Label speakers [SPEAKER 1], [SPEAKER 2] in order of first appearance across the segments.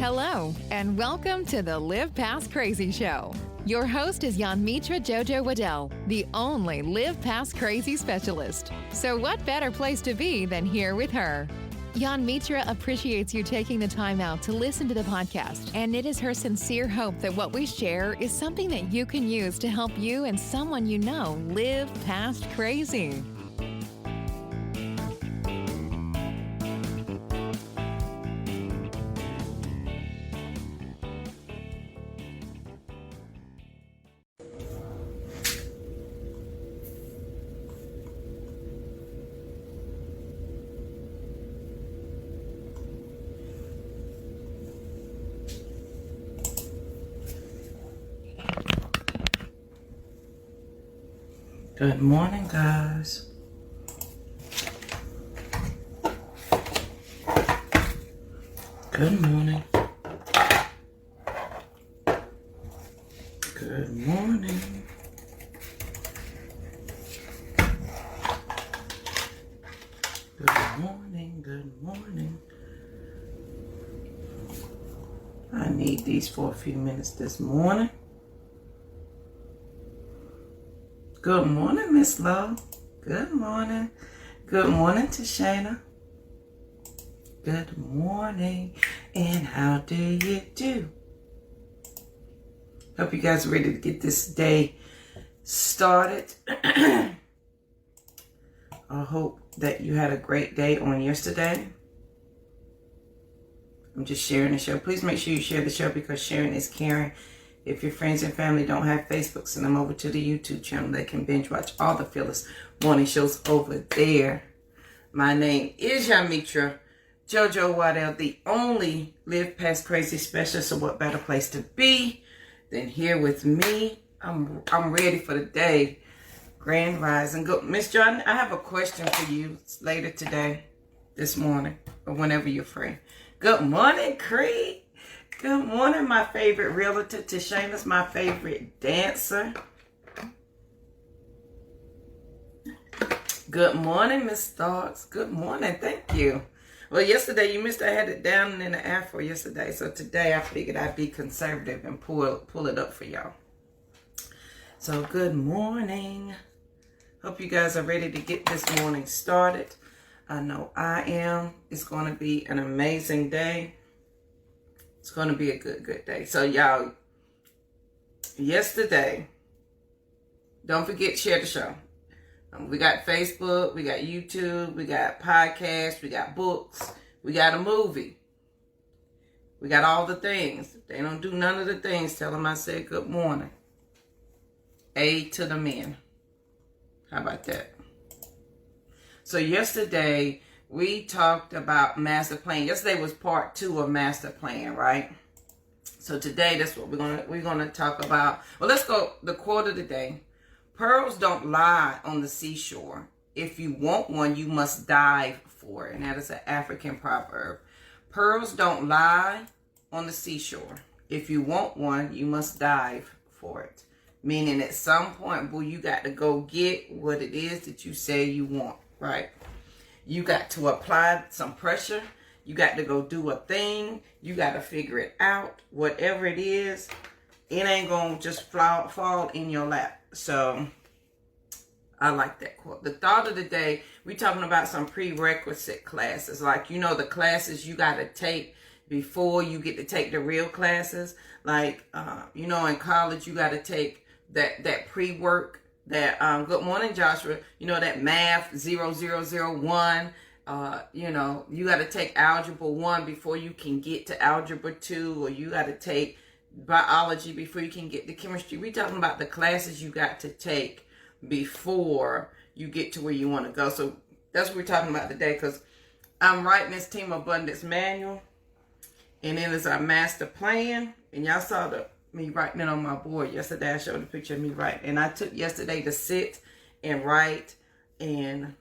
[SPEAKER 1] Hello, and welcome to the Live Past Crazy Show. Your host is Mitra Jojo Waddell, the only Live Past Crazy specialist. So what better place to be than here with her? Mitra appreciates you taking the time out to listen to the podcast, and it is her sincere hope that what we share is something that you can use to help you and someone you know live past crazy.
[SPEAKER 2] Good morning, guys. Good morning. Good morning. Good morning. Good morning. I need these for a few minutes this morning. Good morning, Miss Love. Good morning. Good morning, Tashana. Good morning. And how do you do? Hope you guys are ready to get this day started. I hope that you had a great day on yesterday. I'm just sharing the show. Please make sure you share the show because sharing is caring. If your friends and family don't have Facebook, send them over to the YouTube channel. They can binge watch all the Phyllis morning shows over there. My name is Mitra Jojo Waddell, the only Live Past Crazy specialist. So what better place to be than here with me? I'm ready for the day. Grand Rising. Go, Miss John, I have a question for you later today, this morning, or whenever you're free. Good morning, Creed. Good morning, my favorite realtor. Tashana's my favorite dancer. Good morning, Miss Starks. Good morning. Thank you. Well, yesterday you missed. I had it down in the afro yesterday. So today I figured I'd be conservative and pull it up for y'all. So good morning. Hope you guys are ready to get this morning started. I know I am. It's going to be an amazing day. It's going to be a good day. So, y'all, yesterday, don't forget, share the show. We got Facebook, we got YouTube, we got podcasts, we got books, we got a movie. We got all the things. If they don't do none of the things, tell them I said good morning. A to the men. How about that? So, yesterday, we talked about master plan. Yesterday was part 2 of master plan, right? So today, that's what we're gonna talk about. Well, let's go. The quote of the day: "Pearls don't lie on the seashore. If you want one, you must dive for it." And that is an African proverb. Pearls don't lie on the seashore. If you want one, you must dive for it. Meaning, at some point, boo, you got to go get what it is that you say you want, right? You got to apply some pressure. You got to go do a thing. You got to figure it out. Whatever it is, it ain't going to just fall in your lap. So, I like that quote. The thought of the day, we're talking about some prerequisite classes. Like, you know, the classes you got to take before you get to take the real classes. Like, you know, in college, you got to take that pre-work. That good morning, Joshua. You know, that math 0001. You know, you got to take algebra 1 before you can get to algebra 2, or you got to take biology before you can get to chemistry. We're talking about the classes you got to take before you get to where you want to go. So that's what we're talking about today, because I'm writing this Team Abundance manual, and it is our master plan. And y'all saw me writing it on my board yesterday. I showed a picture of me writing. And I took yesterday to sit and write and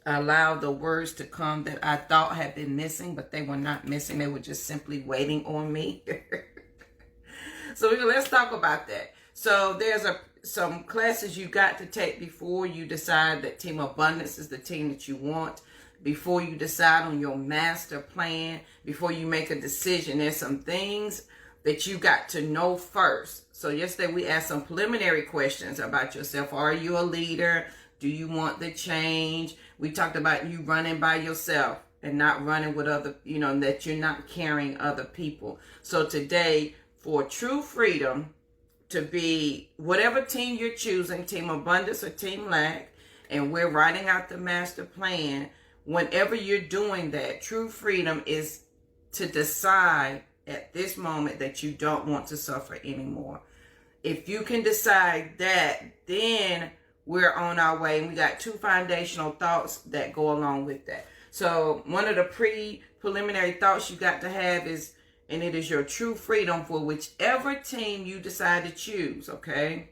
[SPEAKER 2] allow the words to come that I thought had been missing, but they were not missing. They were just simply waiting on me. So let's talk about that. So there's some classes you got to take before you decide that Team Abundance is the team that you want. before you decide on your master plan, before you make a decision. There's some things that you got to know first. So yesterday we asked some preliminary questions about yourself. Are you a leader? Do you want the change? We talked about you running by yourself and not running with other, that you're not carrying other people. So today, for true freedom to be whatever team you're choosing, Team Abundance or Team Lack, and we're writing out the master plan, whenever you're doing that, true freedom is to decide at this moment that you don't want to suffer anymore. If you can decide that, then we're on our way. And we got 2 foundational thoughts that go along with that. So one of the preliminary thoughts you got to have is, and it is your true freedom for whichever team you decide to choose, okay?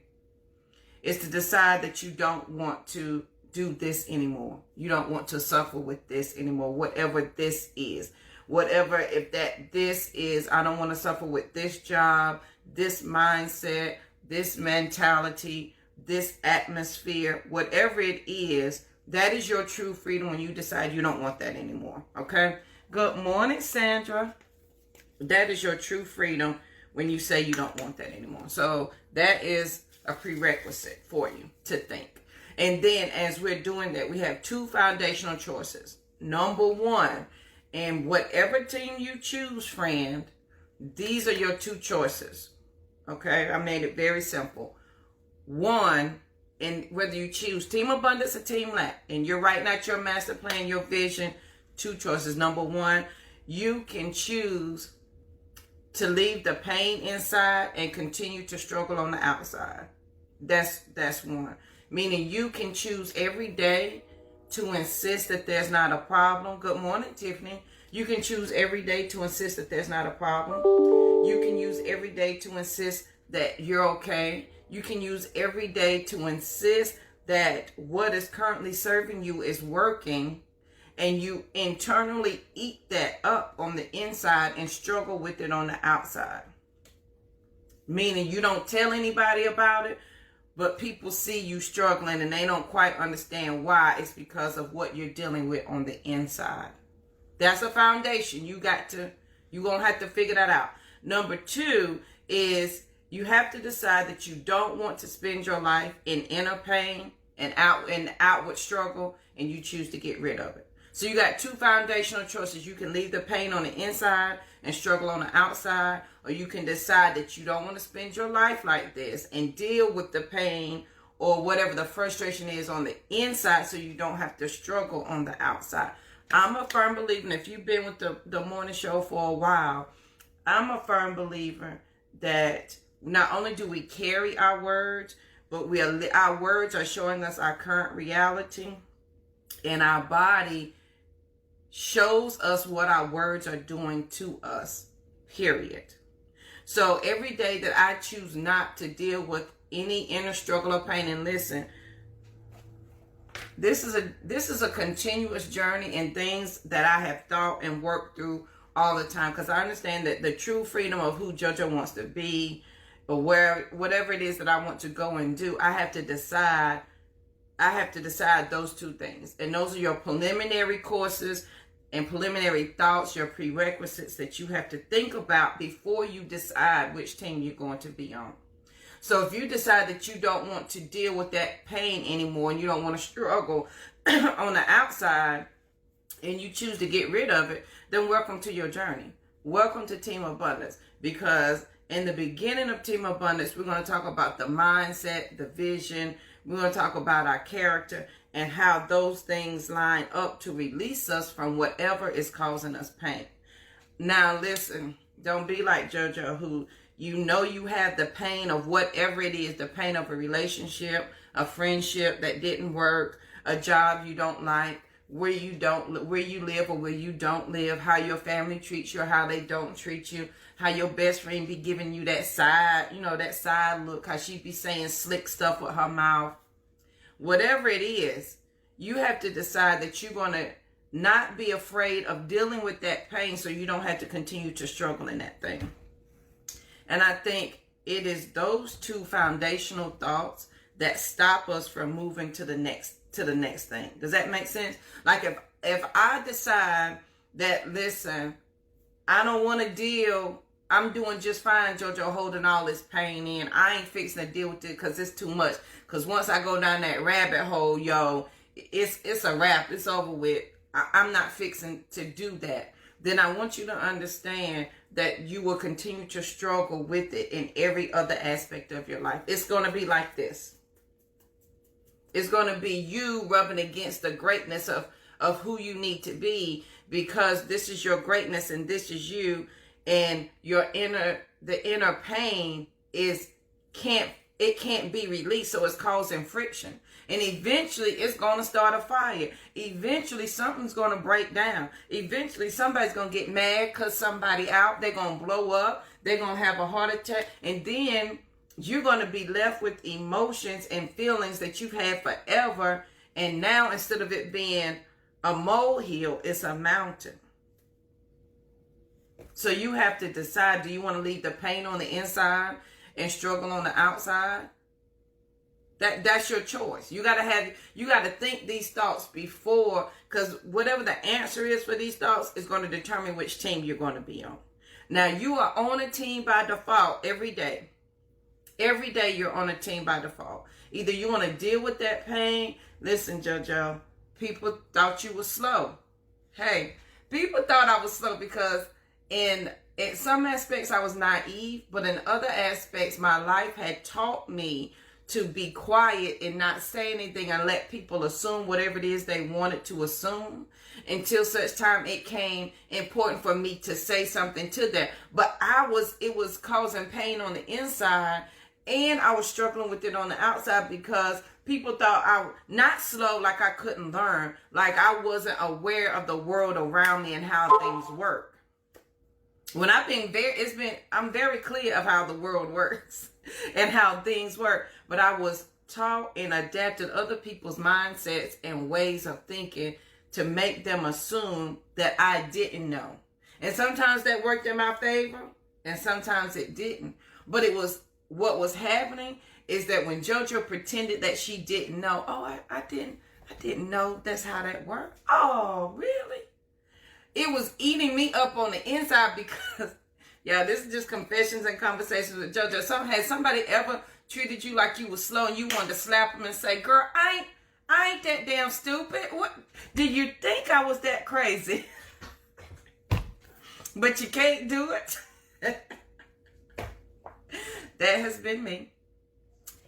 [SPEAKER 2] Is to decide that you don't want to do this anymore. You don't want to suffer with this anymore, whatever this is. Whatever, if this is, I don't want to suffer with this job, this mindset, this mentality, this atmosphere, whatever it is, that is your true freedom when you decide you don't want that anymore, okay? Good morning, Sandra. That is your true freedom when you say you don't want that anymore. So that is a prerequisite for you to think. And then as we're doing that, we have 2 foundational choices. Number 1, and whatever team you choose, friend, these are your 2 choices. Okay? I made it very simple. 1, and whether you choose Team Abundance or Team Lack, and you're writing out your master plan, your vision, 2 choices. Number 1, you can choose to leave the pain inside and continue to struggle on the outside. That's 1. Meaning you can choose every day to insist that there's not a problem. Good morning, Tiffany. You can choose every day to insist that there's not a problem. You can use every day to insist that you're okay. You can use every day to insist that what is currently serving you is working, and you internally eat that up on the inside and struggle with it on the outside. Meaning you don't tell anybody about it, but people see you struggling and they don't quite understand why. It's because of what you're dealing with on the inside. That's a foundation. You're going to have to figure that out. Number 2 is you have to decide that you don't want to spend your life in inner pain and outward struggle, and you choose to get rid of it. So you got 2 foundational choices. You can leave the pain on the inside and struggle on the outside, or you can decide that you don't want to spend your life like this and deal with the pain or whatever the frustration is on the inside so you don't have to struggle on the outside. I'm a firm believer, and if you've been with the morning show for a while, I'm a firm believer that not only do we carry our words, but our words are showing us our current reality, and our body shows us what our words are doing to us, period. So every day that I choose not to deal with any inner struggle or pain, and listen, this is a continuous journey and things that I have thought and worked through all the time, because I understand that the true freedom of who JoJo wants to be, or whatever it is that I want to go and do, I have to decide those 2 things. And those are your preliminary courses and preliminary thoughts, your prerequisites that you have to think about before you decide which team you're going to be on. So if you decide that you don't want to deal with that pain anymore and you don't want to struggle on the outside and you choose to get rid of it, then welcome to your journey. Welcome to Team Abundance, because in the beginning of Team Abundance, we're going to talk about the mindset, the vision. We're going to talk about our character and how those things line up to release us from whatever is causing us pain. Now, listen, don't be like JoJo, who you have the pain of whatever it is, the pain of a relationship, a friendship that didn't work, a job you don't like, where you live or where you don't live, how your family treats you or how they don't treat you, how your best friend be giving you that side look, how she be saying slick stuff with her mouth. Whatever it is, you have to decide that you're going to not be afraid of dealing with that pain so you don't have to continue to struggle in that thing. And I think it is those 2 foundational thoughts that stop us from moving to the next thing. Does that make sense? Like if I decide that, listen, I don't want to deal, I'm doing just fine, JoJo, holding all this pain in. I ain't fixing to deal with it because it's too much. Because once I go down that rabbit hole, yo, it's a wrap. It's over with. I'm not fixing to do that. Then I want you to understand that you will continue to struggle with it in every other aspect of your life. It's going to be like this. It's going to be you rubbing against the greatness of who you need to be, because this is your greatness and this is you, and the inner pain can't be released, so it's causing friction. And eventually it's going to start a fire. Eventually something's going to break down. Eventually somebody's going to get mad because somebody out. They're going to blow up. They're going to have a heart attack. And then you're going to be left with emotions and feelings that you've had forever. And now instead of it being a molehill, it's a mountain. So you have to decide, do you want to leave the pain on the inside and struggle on the outside? That's your choice. You gotta think these thoughts before, because whatever the answer is for these thoughts is going to determine which team you're going to be on. Now, you are on a team by default every day. Every day you're on a team by default. Either you want to deal with that pain. Listen, JoJo, people thought you were slow. Hey, people thought I was slow because in some aspects I was naive, but in other aspects my life had taught me to be quiet and not say anything and let people assume whatever it is they wanted to assume until such time it came important for me to say something to them. But it was causing pain on the inside, and I was struggling with it on the outside because people thought I was not slow, like I couldn't learn, like I wasn't aware of the world around me and how things work. When I'm very clear of how the world works and how things work, but I was taught and adapted other people's mindsets and ways of thinking to make them assume that I didn't know. And sometimes that worked in my favor and sometimes it didn't. But what was happening is that when JoJo pretended that she didn't know, I didn't know that's how that worked. Oh, really? It was eating me up on the inside because, yeah, this is just confessions and conversations with JoJo. Has somebody ever treated you like you were slow and you wanted to slap them and say, girl, I ain't that damn stupid. What? Did you think I was that crazy? But you can't do it. That has been me.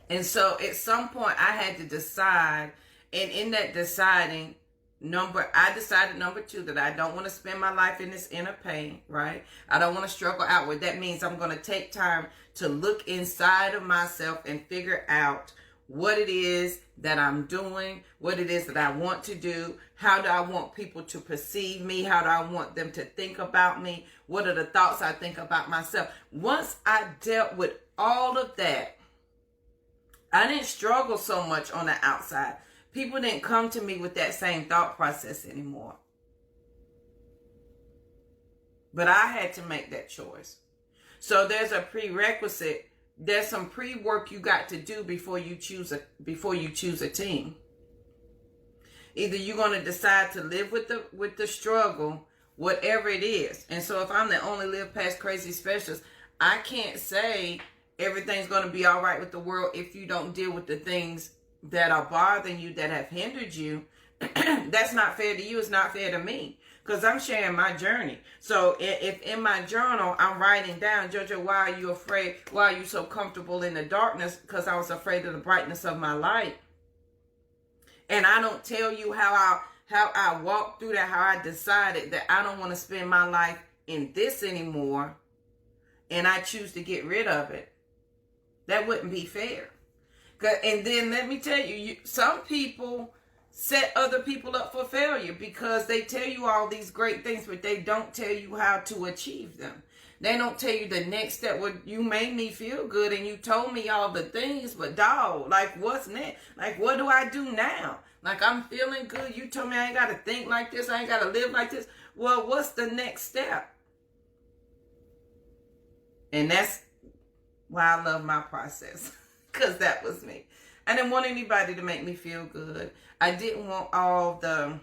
[SPEAKER 2] And so at some point I had to decide, and in that deciding, I decided number 2 that I don't want to spend my life in this inner pain, right? I don't want to struggle outward. That means I'm going to take time to look inside of myself and figure out what it is that I'm doing, what it is that I want to do, how do I want people to perceive me, how do I want them to think about me, what are the thoughts I think about myself. Once I dealt with all of that, I didn't struggle so much on the outside. People didn't come to me with that same thought process anymore. But I had to make that choice. So there's a prerequisite. There's some pre-work you got to do before you choose a team. Either you're going to decide to live with the struggle, whatever it is. And so if I'm the only Live Past Crazy specialist, I can't say everything's going to be all right with the world if you don't deal with the things that are bothering you, that have hindered you. That's not fair to you. It's not fair to me, because I'm sharing my journey. So if in my journal I'm writing down, JoJo, why are you afraid? Why are you so comfortable in the darkness? Because I was afraid of the brightness of my light. And I don't tell you how I walked through that, how I decided that I don't want to spend my life in this anymore, and I choose to get rid of it. That wouldn't be fair. And then let me tell you, some people set other people up for failure because they tell you all these great things, but they don't tell you how to achieve them. They don't tell you the next step. Well, you made me feel good and you told me all the things, but dog, like what's next? Like, what do I do now? Like, I'm feeling good. You told me I ain't got to think like this. I ain't got to live like this. Well, what's the next step? And that's why I love my process. Because that was me. I didn't want anybody to make me feel good. I didn't want all the,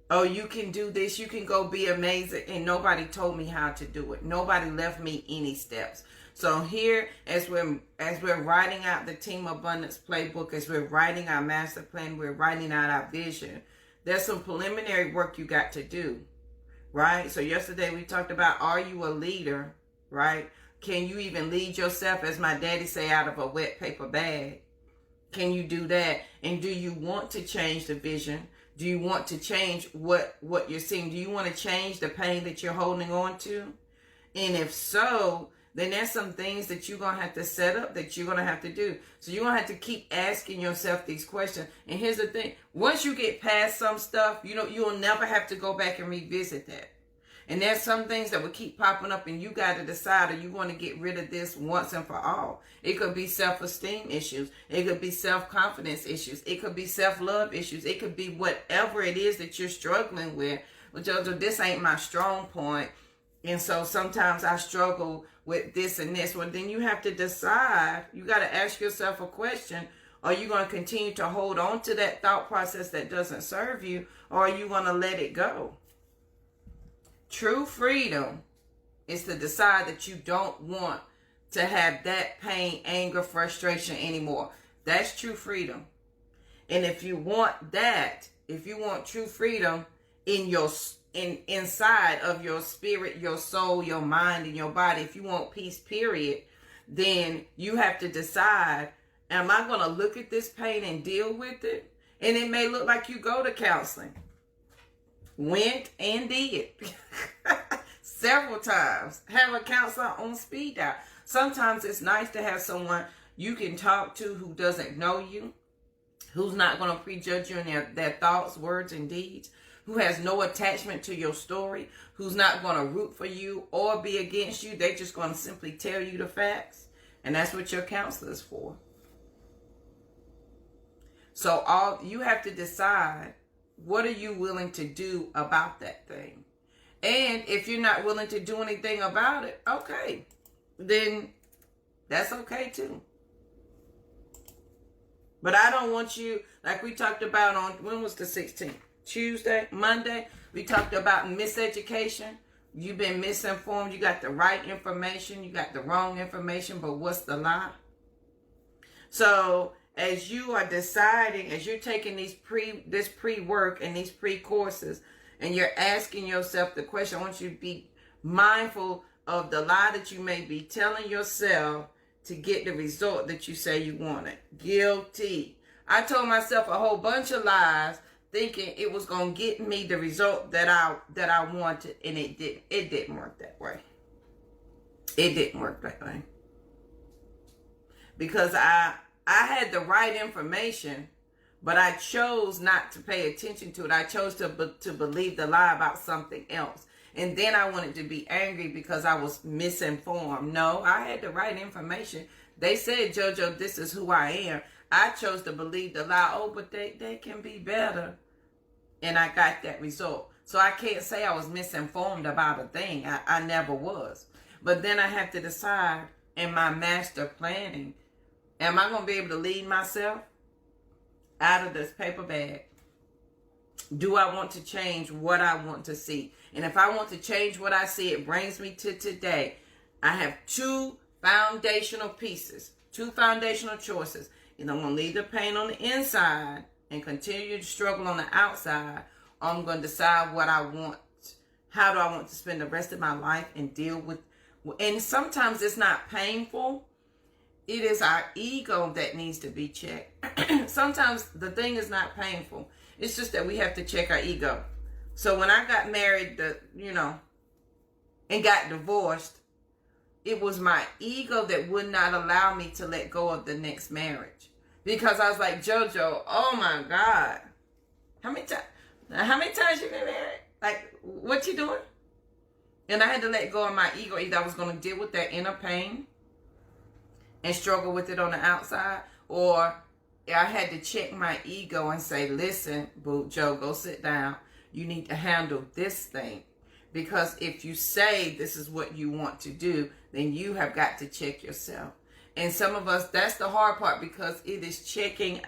[SPEAKER 2] oh, you can do this, you can go be amazing. And nobody told me how to do it. Nobody left me any steps. So here, as we're writing out the Team Abundance Playbook, as we're writing our master plan, we're writing out our vision, there's some preliminary work you got to do, right? So yesterday we talked about, are you a leader, right? Can you even lead yourself, as my daddy say, out of a wet paper bag? Can you do that? And do you want to change the vision? Do you want to change what you're seeing? Do you want to change the pain that you're holding on to? And if so, then there's some things that you're going to have to set up that you're going to have to do. So you're going to have to keep asking yourself these questions. And here's the thing. Once you get past some stuff, you'll never have to go back and revisit that. And there's some things that will keep popping up, and you got to decide, are you going to get rid of this once and for all? It could be self-esteem issues. It could be self-confidence issues. It could be self-love issues. It could be whatever it is that you're struggling with. Well, Jojo, this ain't my strong point. And so sometimes I struggle with this and this. Well, then you have to decide. You got to ask yourself a question. Are you going to continue to hold on to that thought process that doesn't serve you, or are you going to let it go? True freedom is to decide that you don't want to have that pain, anger, frustration anymore. That's true freedom. And if you want that, if you want true freedom inside of your spirit, your soul, your mind, and your body, if you want peace, period, then you have to decide, am I going to look at this pain and deal with it? And it may look like you go to counseling. Went and did several times. Have a counselor on speed dial. Sometimes it's nice to have someone you can talk to who doesn't know you, who's not going to prejudge you in their thoughts, words, and deeds, who has no attachment to your story, who's not going to root for you or be against you. They're just going to simply tell you the facts. And that's what your counselor is for. So you have to decide, what are you willing to do about that thing? And if you're not willing to do anything about it, okay, then that's okay too. But I don't want you, like we talked about on, when was the 16th? Tuesday, Monday, we talked about miseducation. You've been misinformed. You got the right information. You got the wrong information, but what's the lie? So as you are deciding, as you're taking this pre-work and these pre-courses, and you're asking yourself the question, I want you to be mindful of the lie that you may be telling yourself to get the result that you say you wanted. Guilty. I told myself a whole bunch of lies thinking it was going to get me the result that I wanted, and it didn't. It didn't work that way. It didn't work that way. Because I had the right information, but I chose not to pay attention to it. I chose to believe the lie about something else. And then I wanted to be angry because I was misinformed. No, I had the right information. They said, Jojo, this is who I am. I chose to believe the lie. Oh, but they can be better. And I got that result. So I can't say I was misinformed about a thing. I never was. But then I have to decide in my master planning, am I going to be able to lead myself out of this paper bag? Do I want to change what I want to see? And if I want to change what I see, it brings me to today. I have two foundational pieces, two foundational choices. And I'm going to leave the pain on the inside and continue to struggle on the outside. Or I'm going to decide what I want. How do I want to spend the rest of my life and deal with. And sometimes it's not painful. It is our ego that needs to be checked. Sometimes the thing is not painful. It's just that we have to check our ego. So when I got married, and got divorced, it was my ego that would not allow me to let go of the next marriage. Because I was like, Jojo, oh my God. How many times you been married? Like, what you doing? And I had to let go of my ego. Either I was going to deal with that inner pain and struggle with it on the outside, or I had to check my ego and say, listen, boo, Joe, go sit down. You need to handle this thing. Because if you say this is what you want to do, then you have got to check yourself. And some of us, that's the hard part, because it is checking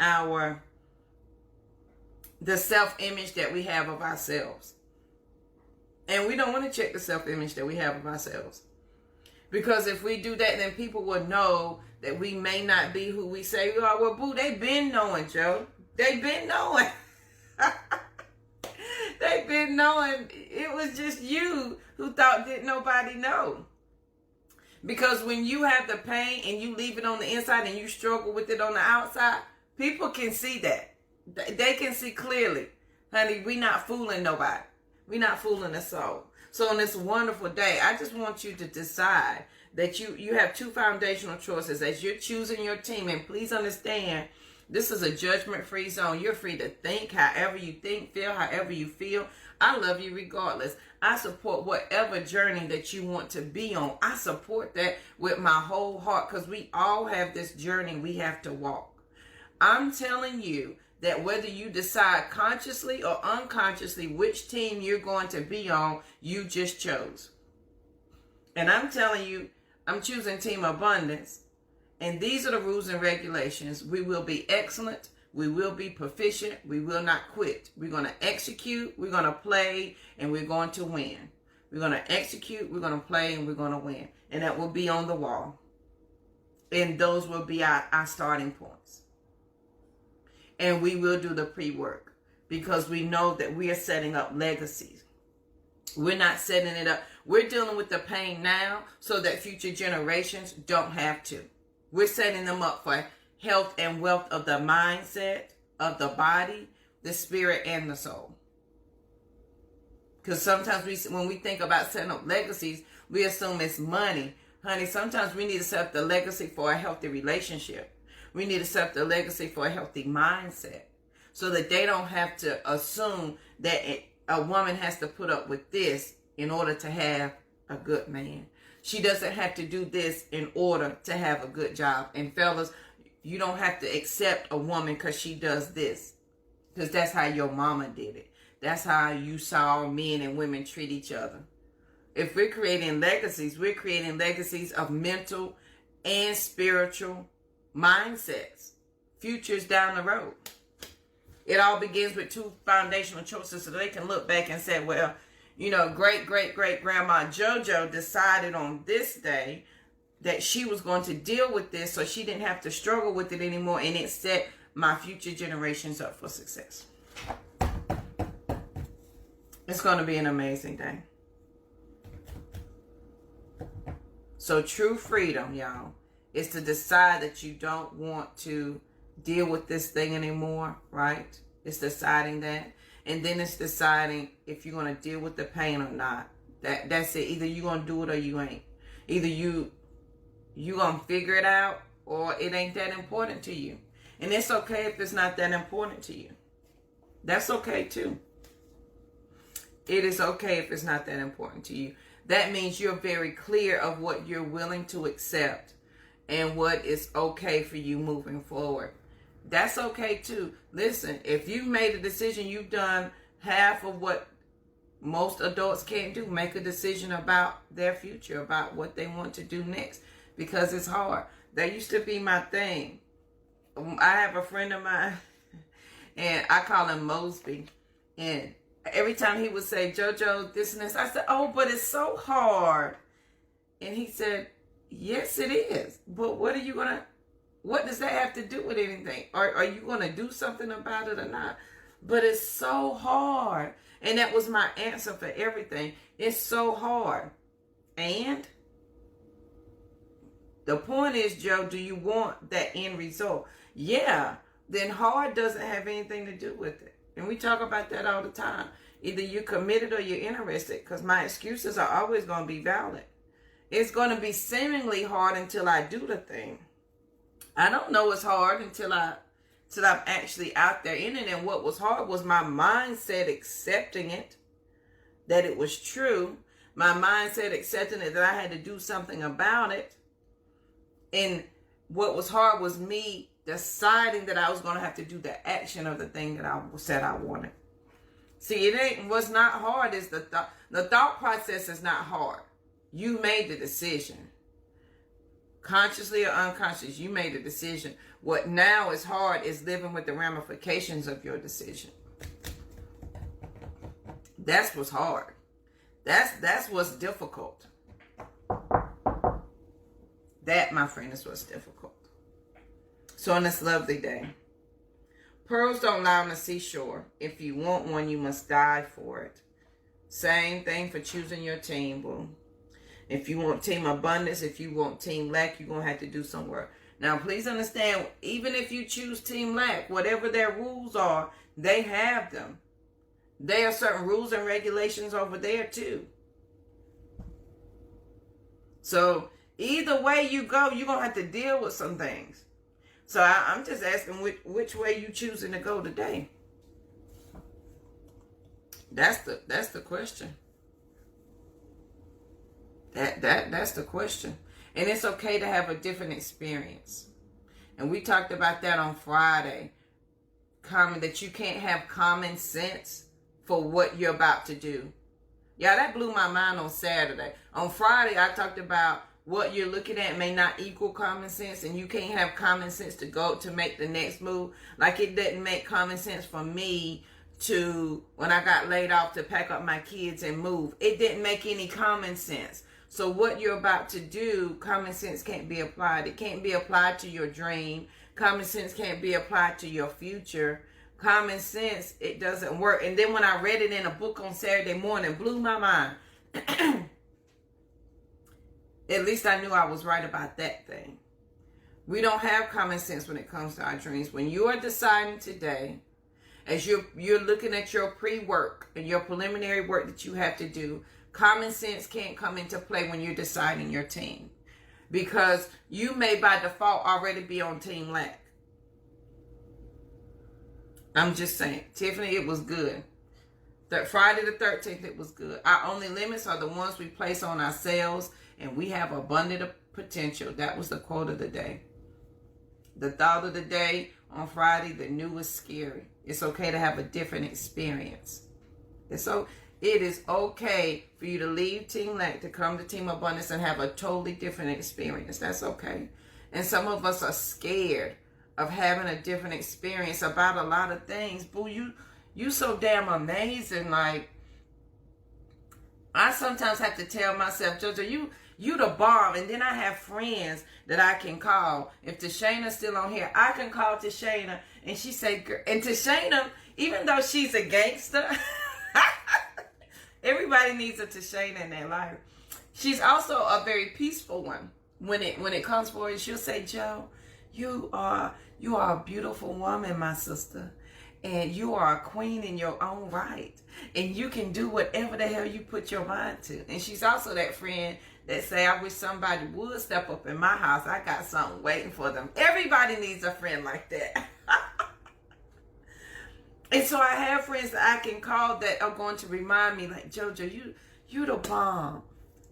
[SPEAKER 2] the self-image that we have of ourselves. And we don't want to check the self-image that we have of ourselves. Because if we do that, then people will know that we may not be who we say we are. Well, boo, they been knowing, Joe. They been knowing. They been knowing. It was just you who thought didn't nobody know. Because when you have the pain and you leave it on the inside and you struggle with it on the outside, people can see that. They can see clearly. Honey, we not fooling nobody. We not fooling the soul. So on this wonderful day, I just want you to decide that you have two foundational choices as you're choosing your team. And please understand, this is a judgment-free zone. You're free to think however you think, feel however you feel. I love you regardless. I support whatever journey that you want to be on. I support that with my whole heart, because we all have this journey we have to walk. I'm telling you that whether you decide consciously or unconsciously which team you're going to be on, you just chose. And I'm telling you, I'm choosing Team Abundance. And these are the rules and regulations. We will be excellent. We will be proficient. We will not quit. We're going to execute. We're going to play. And we're going to win. We're going to execute. We're going to play. And we're going to win. And that will be on the wall. And those will be our starting points. And we will do the pre-work. Because we know that we are setting up legacies. We're not setting it up. We're dealing with the pain now so that future generations don't have to. We're setting them up for health and wealth of the mindset, of the body, the spirit, and the soul. Because sometimes when we think about setting up legacies, we assume it's money. Honey, sometimes we need to set up the legacy for a healthy relationship. We need to set up the legacy for a healthy mindset so that they don't have to assume that a woman has to put up with this in order to have a good man. She doesn't have to do this in order to have a good job. And fellas, you don't have to accept a woman because she does this. Because that's how your mama did it. That's how you saw men and women treat each other. If we're creating legacies, we're creating legacies of mental and spiritual mindsets. Futures down the road. It all begins with two foundational choices so they can look back and say, well, you know, great-great-great-grandma JoJo decided on this day that she was going to deal with this so she didn't have to struggle with it anymore, and it set my future generations up for success. It's going to be an amazing day. So true freedom, y'all, is to decide that you don't want to deal with this thing anymore, right? It's deciding that. And then it's deciding if you're going to deal with the pain or not. That's it. Either you're going to do it or you ain't. Either you going to figure it out or it ain't that important to you. And it's okay if it's not that important to you. That's okay too. It is okay if it's not that important to you. That means you're very clear of what you're willing to accept and what is okay for you moving forward. That's okay too. Listen, if you've made a decision, you've done half of what most adults can't do. Make a decision about their future, about what they want to do next, because it's hard. That used to be my thing. I have a friend of mine, and I call him Mosby, and every time he would say, JoJo, this and this, I said, oh, but it's so hard. And he said, yes, it is. But what does that have to do with anything? Are you going to do something about it or not? But it's so hard. And that was my answer for everything. It's so hard. And the point is, Joe, do you want that end result? Yeah. Then hard doesn't have anything to do with it. And we talk about that all the time. Either you're committed or you're interested, because my excuses are always going to be valid. It's going to be seemingly hard until I do the thing. I don't know it's hard until I'm actually out there in it. And what was hard was my mindset accepting it, that it was true. My mindset accepting it, that I had to do something about it. And what was hard was me deciding that I was going to have to do the action of the thing that I said I wanted. See, what's not hard is the thought process is not hard. You made the decision. Consciously or unconscious, you made a decision. What now is hard is living with the ramifications of your decision. That's what's hard. That's what's difficult. That, my friend, is what's difficult. So on this lovely day, pearls don't lie on the seashore. If you want one, you must die for it. Same thing for choosing your team, boo. If you want team abundance, if you want team lack, you're going to have to do some work. Now, please understand, even if you choose team lack, whatever their rules are, they have them. There are certain rules and regulations over there too. So either way you go, you're going to have to deal with some things. So I'm just asking which way you choosing to go today. That's the question. That's the question. And it's okay to have a different experience. And we talked about that on Friday. That you can't have common sense for what you're about to do. Yeah, that blew my mind on Saturday. On Friday, I talked about what you're looking at may not equal common sense, and you can't have common sense to go to make the next move. Like it didn't make common sense for me to, when I got laid off, to pack up my kids and move. It didn't make any common sense. So what you're about to do, common sense can't be applied. It can't be applied to your dream. Common sense can't be applied to your future. Common sense, it doesn't work. And then when I read it in a book on Saturday morning, it blew my mind. At least I knew I was right about that thing. We don't have common sense when it comes to our dreams. When you are deciding today, as you're looking at your pre-work and your preliminary work that you have to do, common sense can't come into play when you're deciding your team. Because you may by default already be on team lack. I'm just saying. Tiffany, it was good. Friday the 13th, it was good. Our only limits are the ones we place on ourselves, and we have abundant potential. That was the quote of the day. The thought of the day on Friday, the new is scary. It's okay to have a different experience. It is okay for you to leave Team Lack to come to Team Abundance and have a totally different experience. That's okay. And some of us are scared of having a different experience about a lot of things. Boo, you so damn amazing. Like, I sometimes have to tell myself, JoJo, you the bomb. And then I have friends that I can call. If Tashana's still on here, I can call Tashana and she say, and Tashana, even though she's a gangster, everybody needs a Tashana in their life. She's also a very peaceful one. When it comes forward, she'll say, Joe, you are a beautiful woman, my sister. And you are a queen in your own right. And you can do whatever the hell you put your mind to. And she's also that friend that say, I wish somebody would step up in my house. I got something waiting for them. Everybody needs a friend like that. And so I have friends that I can call that are going to remind me, like, JoJo, you the bomb.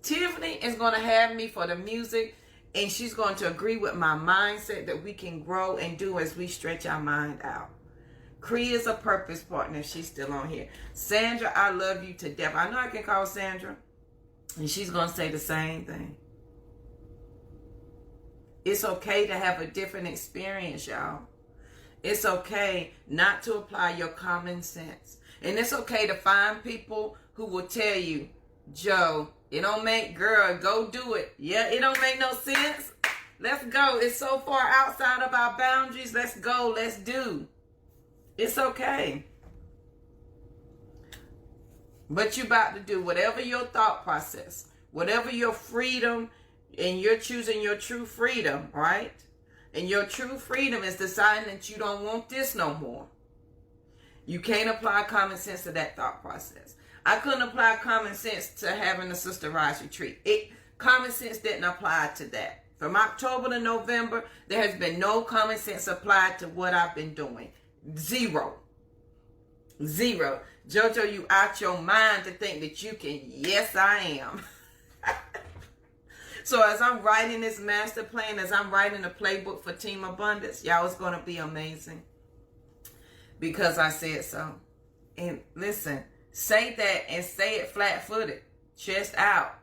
[SPEAKER 2] Tiffany is going to have me for the music. And she's going to agree with my mindset that we can grow and do as we stretch our mind out. Cree is a purpose partner. She's still on here. Sandra, I love you to death. I know I can call Sandra. And she's going to say the same thing. It's okay to have a different experience, y'all. It's okay not to apply your common sense. And it's okay to find people who will tell you, Joe, it don't make, girl, go do it. Yeah, it don't make no sense. Let's go. It's so far outside of our boundaries. Let's go. Let's do. It's okay. But you about to do whatever your thought process, whatever your freedom, and you're choosing your true freedom, right? And your true freedom is deciding that you don't want this no more. You can't apply common sense to that thought process. I couldn't apply common sense to having a Sister Rise retreat. Common sense didn't apply to that. From October to November, there has been no common sense applied to what I've been doing. Zero. JoJo, you out your mind to think that you can. Yes, I am. So as I'm writing this master plan, as I'm writing a playbook for Team Abundance, y'all, it's going to be amazing. Because I said so. And listen, say that and say it flat-footed. Chest out.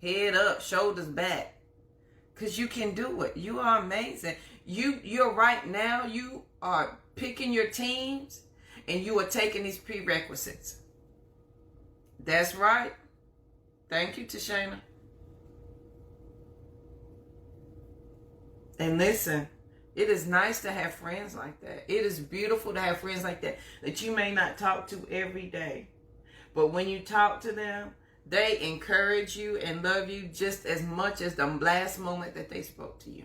[SPEAKER 2] Head up. Shoulders back. Because you can do it. You are amazing. You're right now, you are picking your teams and you are taking these prerequisites. That's right. Thank you, Tashana. And listen, it is nice to have friends like that. It is beautiful to have friends like that you may not talk to every day. But when you talk to them, they encourage you and love you just as much as the last moment that they spoke to you.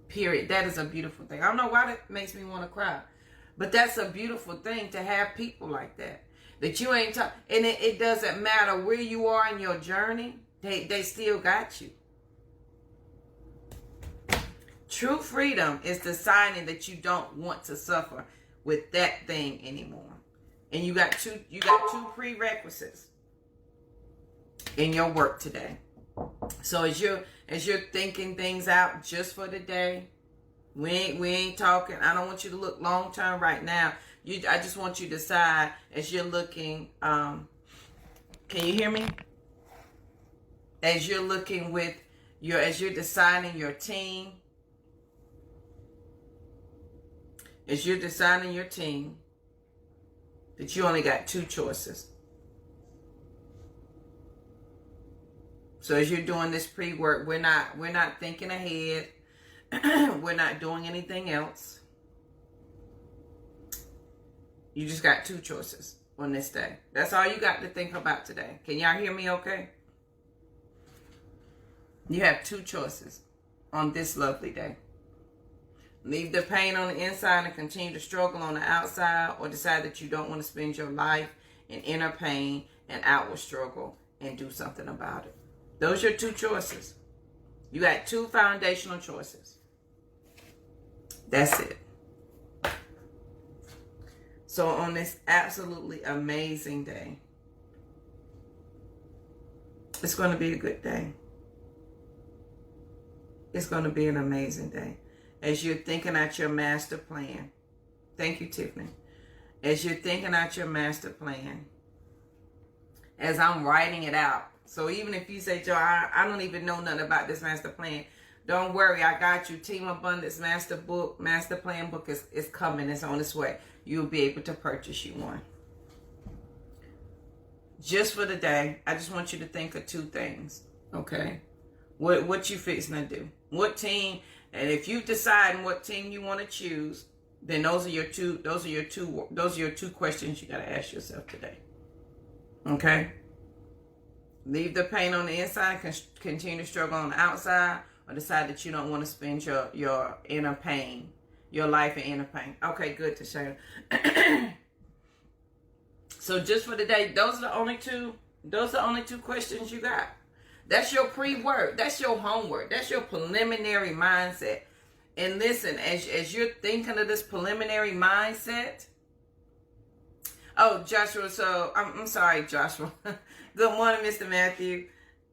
[SPEAKER 2] Period. That is a beautiful thing. I don't know why that makes me want to cry. But that's a beautiful thing to have people like that. That you ain't talk, and it doesn't matter where you are in your journey, they still got you. True freedom is deciding that you don't want to suffer with that thing anymore. And you got two prerequisites in your work today. So as you're thinking things out just for the day, we ain't talking. I don't want you to look long term right now. I just want you to decide as you're looking. Can you hear me? As you're looking as you're deciding your team. As you're deciding your team, that you only got two choices. So as you're doing this pre-work, we're not thinking ahead. We're not doing anything else. You just got two choices on this day. That's all you got to think about today. Can y'all hear me okay? You have two choices on this lovely day. Leave the pain on the inside and continue to struggle on the outside, or decide that you don't want to spend your life in inner pain and outward struggle and do something about it. Those are your two choices. You got two foundational choices. That's it. So on this absolutely amazing day, it's going to be a good day. It's going to be an amazing day. As you're thinking out your master plan. Thank you, Tiffany. As you're thinking out your master plan. As I'm writing it out. So even if you say, Joe, I don't even know nothing about this master plan. Don't worry, I got you. Team Abundance master plan book is coming. It's on its way. You'll be able to purchase you one. Just for the day, I just want you to think of two things. Okay? What you fixing to do? What team? And if you decide what team you want to choose, then those are your two questions you got to ask yourself today. Okay? Leave the pain on the inside, continue to struggle on the outside, or decide that you don't want to spend your inner pain, your life in inner pain. Okay, good to share. So just for the day, those are the only two questions you got. That's your pre-work. That's your homework. That's your preliminary mindset. And listen, as you're thinking of this preliminary mindset. Oh, Joshua, so I'm sorry, Joshua. Good morning, Mr. Matthew.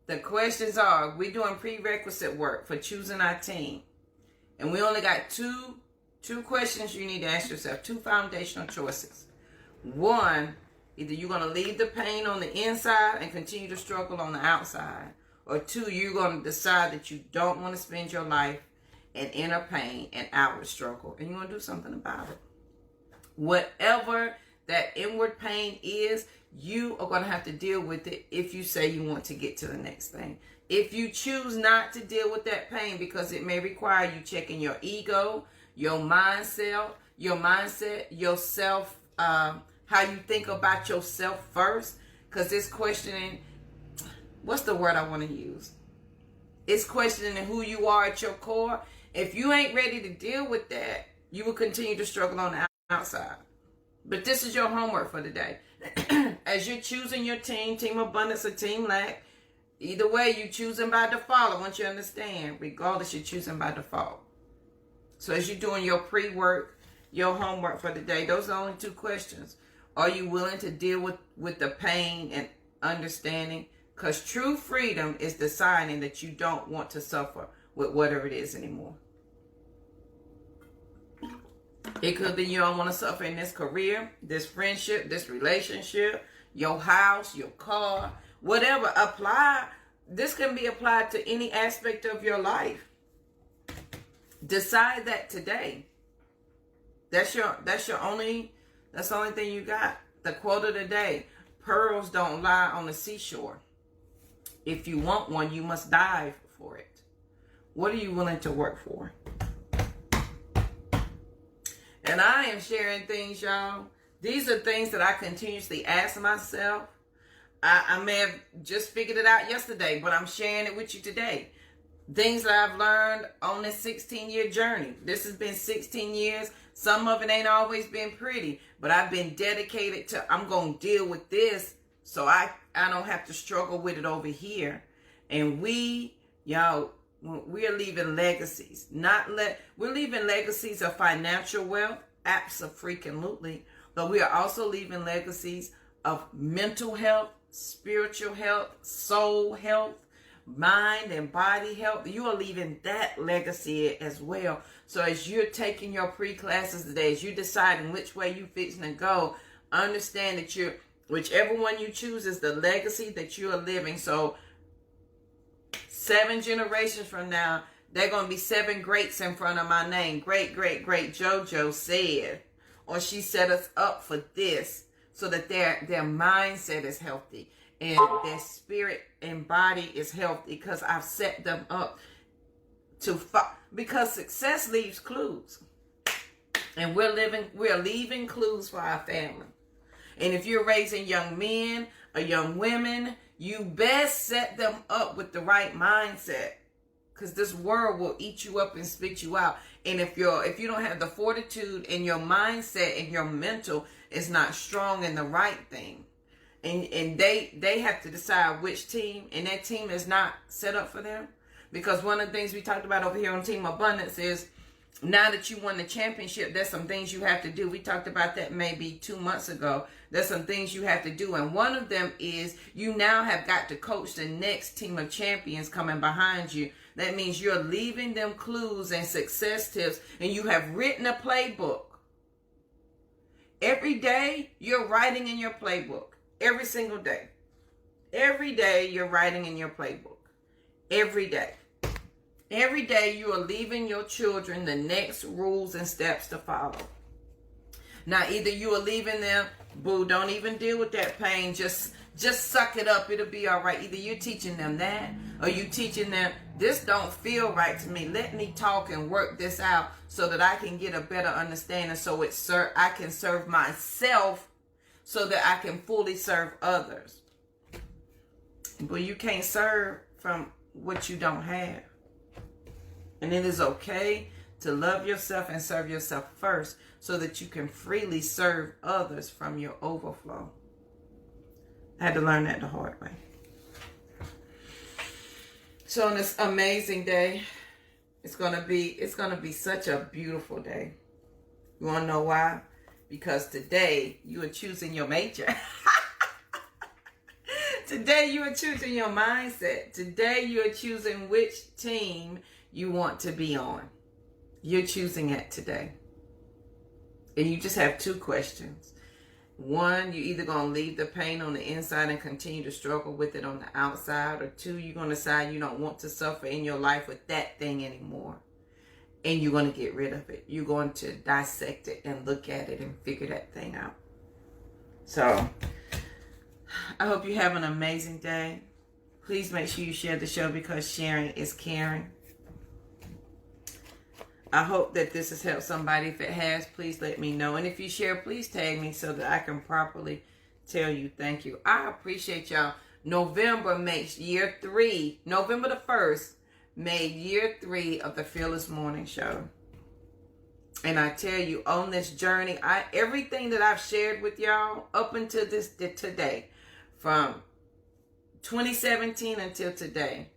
[SPEAKER 2] The questions are, we're doing prerequisite work for choosing our team. And we only got two questions you need to ask yourself, two foundational choices. One, either you're going to leave the pain on the inside and continue to struggle on the outside. Or two, you're going to decide that you don't want to spend your life in inner pain and outward struggle. And you want to do something about it. Whatever that inward pain is, you are going to have to deal with it if you say you want to get to the next thing. If you choose not to deal with that pain because it may require you checking your ego, your mindset, yourself, how you think about yourself first, because it's questioning, what's the word I want to use? It's questioning who you are at your core. If you ain't ready to deal with that, you will continue to struggle on the outside. But this is your homework for the day. As you're choosing your team abundance or team lack, either way, you choosing by default. I want you to understand, regardless, you're choosing by default. So as you're doing your pre-work, your homework for the day, those are the only two questions. Are you willing to deal with the pain and understanding? Because true freedom is deciding that you don't want to suffer with whatever it is anymore. It could be you don't want to suffer in this career, this friendship, this relationship, your house, your car, whatever. Apply this can be applied to any aspect of your life. Decide that today. That's the only thing you got. The quote of the day: pearls don't lie on the seashore. If you want one, you must dive for it. What are you willing to work for? And I am sharing things, y'all. These are things that I continuously ask myself. I may have just figured it out yesterday, but I'm sharing it with you today. Things that I've learned on this 16-year journey. This has been 16 years. Some of it ain't always been pretty, but I've been dedicated to, I'm going to deal with this so I don't have to struggle with it over here. And y'all, we are leaving legacies. We're leaving legacies of financial wealth, abso-freaking-lutely, but we are also leaving legacies of mental health, spiritual health, soul health, mind and body health. You are leaving that legacy as well. So as you're taking your pre-classes today, as you're deciding which way you're fixing to go, understand that whichever one you choose is the legacy that you are living. So 7 generations from now, there are going to be 7 greats in front of my name. Great, great, great JoJo said, or she set us up for this, so that their mindset is healthy and their spirit and body is healthy, because I've set them up because success leaves clues. And we're leaving clues for our family. And if you're raising young men or young women, you best set them up with the right mindset, because this world will eat you up and spit you out. And if you don't have the fortitude and your mindset and your mental is not strong in the right thing, and they have to decide which team, and that team is not set up for them. Because one of the things we talked about over here on Team Abundance is, now that you won the championship, there's some things you have to do. We talked about that maybe 2 months ago. There's some things you have to do. And one of them is you now have got to coach the next team of champions coming behind you. That means you're leaving them clues and success tips, and you have written a playbook. Every day you're writing in your playbook. Every single day. Every day you're writing in your playbook. Every day. Every day you are leaving your children the next rules and steps to follow. Now, either you are leaving them, boo, don't even deal with that pain. Just suck it up. It'll be all right. Either you're teaching them that, or you teaching them, this don't feel right to me. Let me talk and work this out so that I can get a better understanding, so I can serve myself so that I can fully serve others. But you can't serve from what you don't have. And it is okay to love yourself and serve yourself first, so that you can freely serve others from your overflow. I had to learn that the hard way. So on this amazing day, it's gonna be such a beautiful day. You wanna know why? Because today you are choosing your major. Today you are choosing your mindset. Today you are choosing which team you want to be on. You're choosing it today. And you just have 2 questions. One, you're either going to leave the pain on the inside and continue to struggle with it on the outside. Or 2, you're going to decide you don't want to suffer in your life with that thing anymore. And you're going to get rid of it. You're going to dissect it and look at it and figure that thing out. So, I hope you have an amazing day. Please make sure you share the show, because sharing is caring. I hope that this has helped somebody. If it has, please let me know. And if you share, please tag me so that I can properly tell you thank you. I appreciate y'all. November makes year 3. November the 1st made year 3 of the Fearless Morning Show. And I tell you, on this journey, everything that I've shared with y'all up until today, from 2017 until today,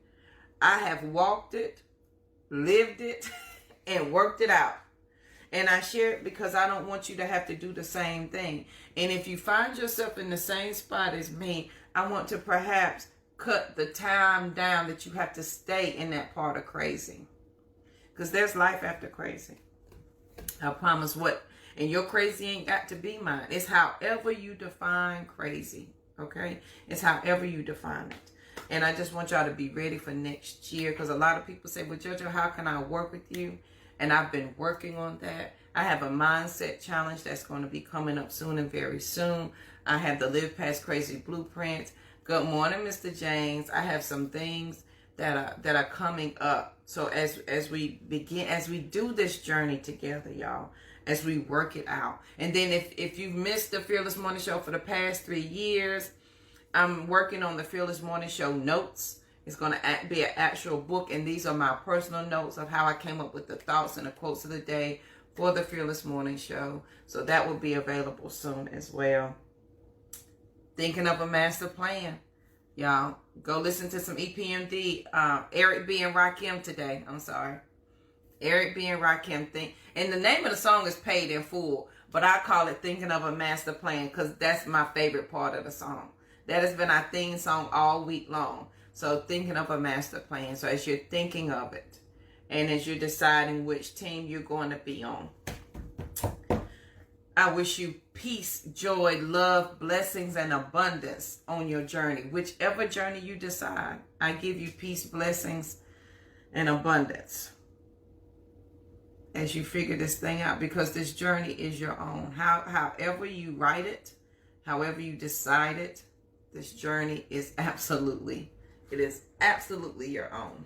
[SPEAKER 2] I have walked it, lived it, and worked it out. And I share it because I don't want you to have to do the same thing. And if you find yourself in the same spot as me, I want to perhaps cut the time down that you have to stay in that part of crazy. Because there's life after crazy. I promise and your crazy ain't got to be mine. It's however you define crazy. Okay? It's however you define it. And I just want y'all to be ready for next year, because a lot of people say, well, JoJo, how can I work with you? And I've been working on that. I have a mindset challenge that's going to be coming up soon and very soon. I have the Live Past Crazy Blueprint. Good morning, Mr. James. I have some things that are coming up. So as we do this journey together, y'all, as we work it out. And then if you've missed the Fearless Morning Show for the past 3 years, I'm working on the Fearless Morning Show notes. It's going to be an actual book, and these are my personal notes of how I came up with the thoughts and the quotes of the day for the Fearless Morning Show. So that will be available soon as well. Thinking of a master plan. Y'all, go listen to some EPMD. Eric B. and Rakim today. I'm sorry. Eric B. and Rakim think. And the name of the song is Paid in Full, but I call it Thinking of a Master Plan because that's my favorite part of the song. That has been our theme song all week long. So thinking of a master plan. So as you're thinking of it, and as you're deciding which team you're going to be on, I wish you peace, joy, love, blessings, and abundance on your journey. Whichever journey you decide, I give you peace, blessings, and abundance as you figure this thing out, because this journey is your own. However you write it, however you decide it, this journey is absolutely your own.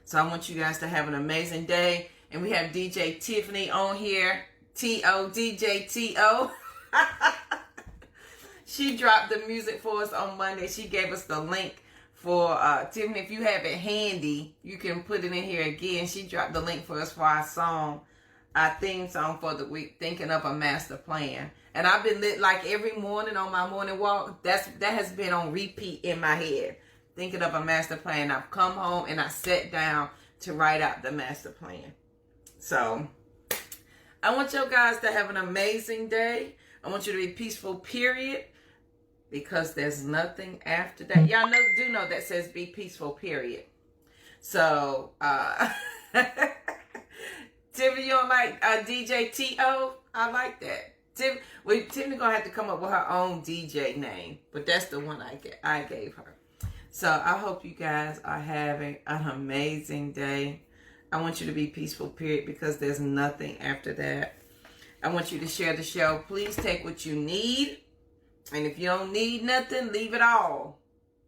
[SPEAKER 2] So I want you guys to have an amazing day. And we have DJ Tiffany on here. DJ T.O. She dropped the music for us on Monday. She gave us the link for Tiffany. If you have it handy, you can put it in here again. She dropped the link for us for our theme song for the week, Thinking of a Master Plan. And I've been lit like every morning on my morning walk. That has been on repeat in my head. Thinking of a master plan. I've come home and I sat down to write out the master plan. So I want you guys to have an amazing day. I want you to be peaceful, period, because there's nothing after that. Y'all do know that says be peaceful, period. So, Tiffany, you don't like DJ T.O.? I like that. Tiffany gonna have to come up with her own DJ name, but that's the one I gave her. So I hope you guys are having an amazing day. I want you to be peaceful, period, because there's nothing after that. I want you to share the show. Please take what you need. And if you don't need nothing, leave it all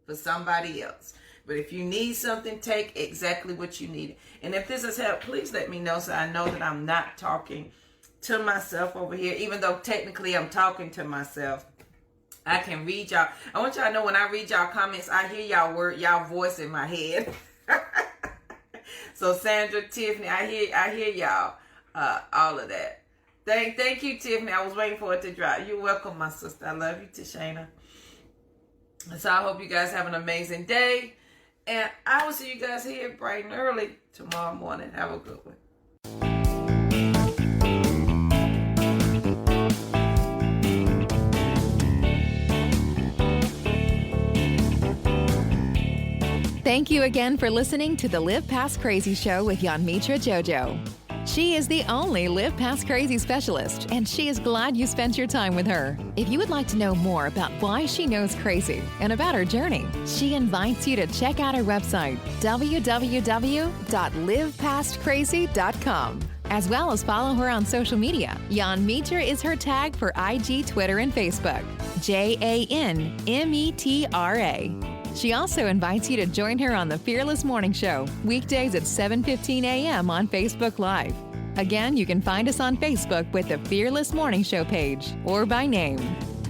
[SPEAKER 2] for somebody else. But if you need something, take exactly what you need. And if this has helped, please let me know so I know that I'm not talking to myself over here. Even though technically I'm talking to myself, I can read y'all. I want y'all to know when I read y'all comments, I hear y'all voice in my head. So Sandra, Tiffany, I hear y'all, all of that. Thank you, Tiffany. I was waiting for it to drop. You're welcome, my sister. I love you, Tashana. So I hope you guys have an amazing day. And I will see you guys here bright and early tomorrow morning. Have a good one.
[SPEAKER 1] Thank you again for listening to the Live Past Crazy Show with Yanmitra JoJo. She is the only Live Past Crazy specialist, and she is glad you spent your time with her. If you would like to know more about why she knows crazy and about her journey, she invites you to check out her website, www.livepastcrazy.com, as well as follow her on social media. Yanmitra is her tag for IG, Twitter, and Facebook, JANMETRA. She also invites you to join her on the Fearless Morning Show, weekdays at 7:15 a.m. on Facebook Live. Again, you can find us on Facebook with the Fearless Morning Show page or by name.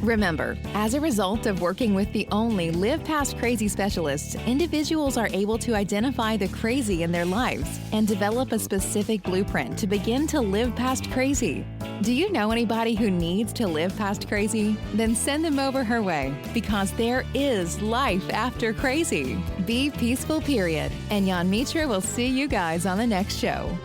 [SPEAKER 1] Remember, as a result of working with the only Live Past Crazy specialists, individuals are able to identify the crazy in their lives and develop a specific blueprint to begin to live past crazy. Do you know anybody who needs to live past crazy? Then send them over her way, because there is life after crazy. Be peaceful, period. And Yanmitra will see you guys on the next show.